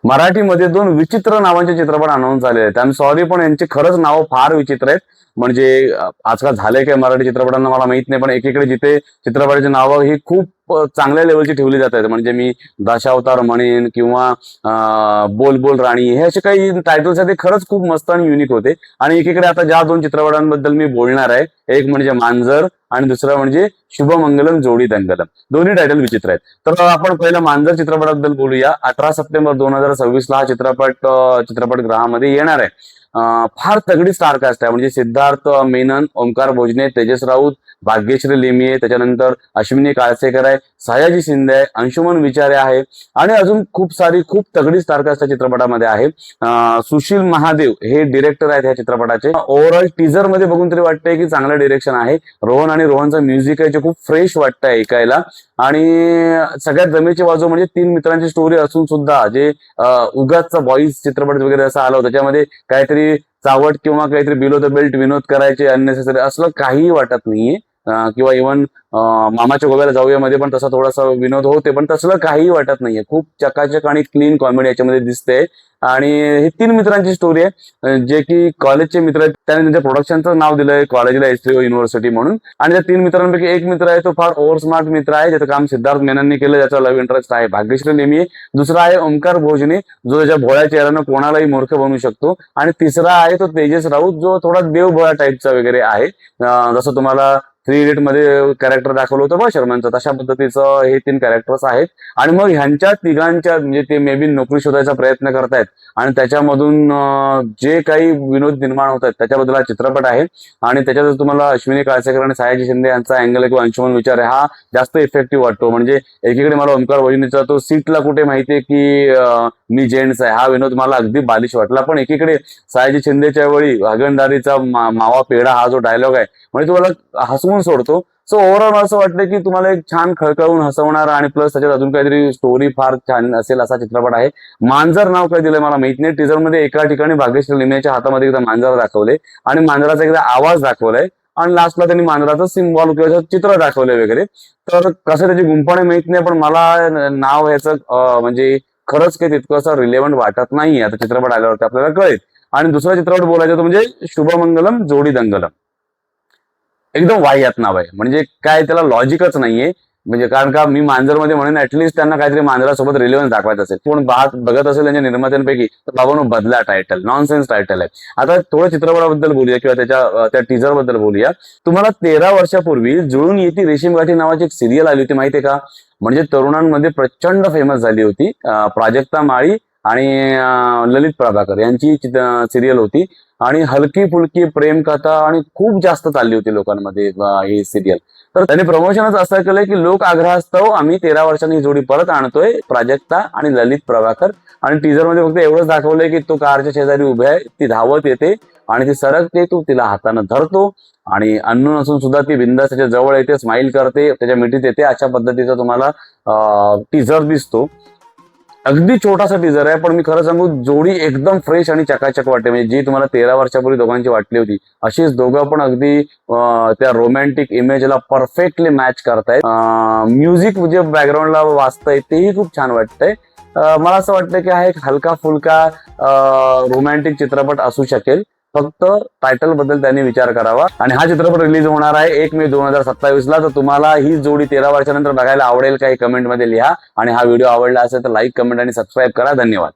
मराठीमध्ये 2 विचित्र नावांचे चित्रपट अनाऊन्स झालेले आहेत. आय सॉरी, पण यांची खरंच नावं फार विचित्र आहेत. म्हणजे आजकाल झालंय काय मराठी चित्रपटांना मला माहित नाही, पण एकीकडे जिथे चित्रपटाची नावं ही खूप चांगल्या लेवलची ठेवली जात आहेत. म्हणजे मी दशावतार म्हणेन किंवा बोल बोल राणी, हे असे काही टायटल्स आहेत, ते खरंच खूप मस्त आणि युनिक होते. आणि एकीकडे आता ज्या 2 चित्रपटांबद्दल मी बोलणार आहे, एक म्हणजे मांजर आणि दुसरा म्हणजे शुभमंगलम जोडी दंगलम. दोन्ही टायटल विचित्र आहेत. तर आपण पहिला मांजर चित्रपटाबद्दल बोलूया. 18 सप्टेंबर 2026 ला हा चित्रपट चित्रपटगृहामध्ये येणार आहे. फार तगडी स्टारकास्ट आहे. म्हणजे सिद्धार्थ मेनन, ओमकार भोजने, तेजस राऊत, भाग्यश्री लिमये, त्याच्यानंतर अश्विनी काळसेकर आहे, सयाजी शिंदे आहे, अंशुमन विचारे आहे आणि अजून खूप तगडी स्टारकास्ट या चित्रपटामध्ये आहे. सुशील महादेव हे डिरेक्टर आहेत या चित्रपटाचे. ओव्हरऑल टीजर मध्ये बघून तरी वाटतंय की चांगलं डिरेक्शन आहे. रोहन आणि रोहनचं म्युझिक आहे जे खूप फ्रेश वाटतंय ऐकायला. आणि सगळ्यात जमेची बाजू म्हणजे 3 मित्रांची स्टोरी असून सुद्धा जे उगाचचा बॉईज चित्रपट वगैरे असं आलं होतं, त्याच्यामध्ये काहीतरी चावट किंवा काहीतरी बिलो द बेल्ट विनोद करायचे अननेसेसरी असलं काहीही वाटत नाहीये. किंवा इव्हन मामाच्या गोव्याला जाऊया मध्ये पण तसा थोडासा विनोद होते, पण तसलं काहीही वाटत नाहीये. खूप चकाचक आणि क्लीन कॉमेडी याच्यामध्ये दिसते. आणि ही 3 मित्रांची स्टोरी आहे, जे की कॉलेजचे मित्र आहेत. त्याने त्यांच्या प्रोडक्शनचं नाव दिलंय कॉलेजला एसटीओ युनिव्हर्सिटी म्हणून. आणि त्या 3 मित्रांपैकी एक मित्र आहे तो फार ओव्हर स्मार्ट मित्र आहे, ज्याचं काम सिद्धार्थ मेननने केलं, ज्याचा लव्ह इंटरेस्ट आहे भाग्यश्री लिमये. दुसरा आहे ओमकार भोजने, जो त्याच्या भोळ्या चेहऱ्यानं कोणालाही मूर्ख बनवू शकतो. आणि तिसरा आहे तो तेजस राऊत, जो थोडा देवभोळा टाईपचा वगैरे आहे. जसं तुम्हाला 3 इडियट मध्ये कॅरेक्टर दाखवलं होतं बा शर्मांचं, तशा पद्धतीचं हे 3 कॅरेक्टर्स आहेत. आणि मग ह्यांच्या तिघांच्या म्हणजे ते मे बी नोकरी शोधायचा प्रयत्न करतायत आणि त्याच्यामधून जे काही विनोद निर्माण होत आहेत त्याच्याबद्दल हा चित्रपट आहे. आणि त्याच्यात तुम्हाला अश्विनी काळसेकर आणि सयाजी शिंदे यांचा अँगल किंवा अंशुमन विचारे हा जास्त इफेक्टिव्ह वाटतो. म्हणजे एकीकडे मला ओमकार भोजनेचा तो सीटला कुठे माहितीये की मी जेंट्स आहे हा विनोद मला अगदी बालिश वाटला, पण एकीकडे सयाजी शिंदेच्या वेळी हागणदारीचा मावा पेढा हा जो डायलॉग आहे म्हणजे तुम्हाला हसवून सोडतो. सो ओव्हरऑल असं वाटतं की तुम्हाला एक छान खळखळून हसवणारा आणि प्लस त्याच्यात अजून काहीतरी स्टोरी फार छान असेल असा चित्रपट आहे. मांजर नाव काय दिलंय मला माहित नाही. टीजर मध्ये एका ठिकाणी भाग्यश्री लिमयेच्या हातामध्ये एकदा मांजर दाखवले आणि मांजराचा एकदा आवाज दाखवलाय आणि लास्टला त्यांनी मांजराचं सिम्बॉल किंवा चित्र दाखवलंय वगैरे. तर कसं त्याची गुंफणे माहित नाही, पण मला नाव ह्याचं म्हणजे खरंच काही तितकंसं रिलेव्हंट वाटत नाही. आता चित्रपट आल्यावरती आपल्याला कळेल. आणि दुसरा चित्रपट बोलायचा तो म्हणजे शुभमंगलम जोडी दंगलम. एकदम वाह्यात नाव आहे, म्हणजे काय त्याला लॉजिकच नाहीये. म्हणजे कारण का मी मांजरमध्ये म्हणून ऍटलीस्ट त्यांना काहीतरी मांजरासोबत रिलेव्हन्स दाखवायचं असेल. कोण बघत असेल त्यांच्या निर्मात्यांपैकी तर बाबांनो बदला टायटल, नॉनसेन्स टायटल आहे. आता थोडं चित्रपटाबद्दल बोलूया किंवा त्या टीजर बद्दल बोलूया. तुम्हाला 13 वर्षापूर्वी जुळून येती रेशीम गाठी नावाची एक सिरियल आली होती माहितीये का? म्हणजे तरुणांमध्ये प्रचंड फेमस झाली होती. प्राजक्ता माळी आणि ललित प्रभाकर यांची सिरियल होती. आणि हलकी फुलकी प्रेम कथा आणि खूप जास्त चालली होती लोकांमध्ये ही सिरियल. तर त्यांनी प्रमोशनच असं केलंय की लोक आग्रहास्तव आम्ही 13 वर्षांनी ही जोडी परत आणतोय, प्राजक्ता आणि ललित प्रभाकर. आणि टीजर मध्ये फक्त एवढंच दाखवलंय की तो कारच्या शेजारी उभे आहे, ती धावत येते आणि ती सरकते, तो तिला हातानं धरतो आणि अन्न असून सुद्धा ती बिंदास त्याच्या जवळ येते, स्माइल करते, त्याच्या मिठीत येते. अशा पद्धतीचा तुम्हाला टीजर दिसतो. अगदी छोटासा टीजर आहे, पण मी खरं सांगू जोडी एकदम फ्रेश आणि चकाचक वाटते. म्हणजे जी तुम्हाला 13 वर्षापूर्वी दोघांची वाटली होती अशीच दोघं पण अगदी त्या रोमॅन्टिक इमेजला परफेक्टली मॅच करतायत. म्युझिक जे बॅकग्राऊंडला वाजतंय तेही खूप छान वाटतंय. मला असं वाटतं की हा एक हलका फुलका रोमॅन्टिक चित्रपट असू शकेल. फक्त टायटल बद्दल त्यांनी विचार करावा. आणि हा चित्रपट रिलीज होणार आहे 1 मे 2027 ला. तर तुम्हाला ही जोडी 13 वर्षानंतर बघायला आवडेल काही कमेंट मध्ये लिहा. आणि हा व्हिडिओ आवडला असेल तर लाईक, कमेंट आणि सबस्क्राईब करा. धन्यवाद.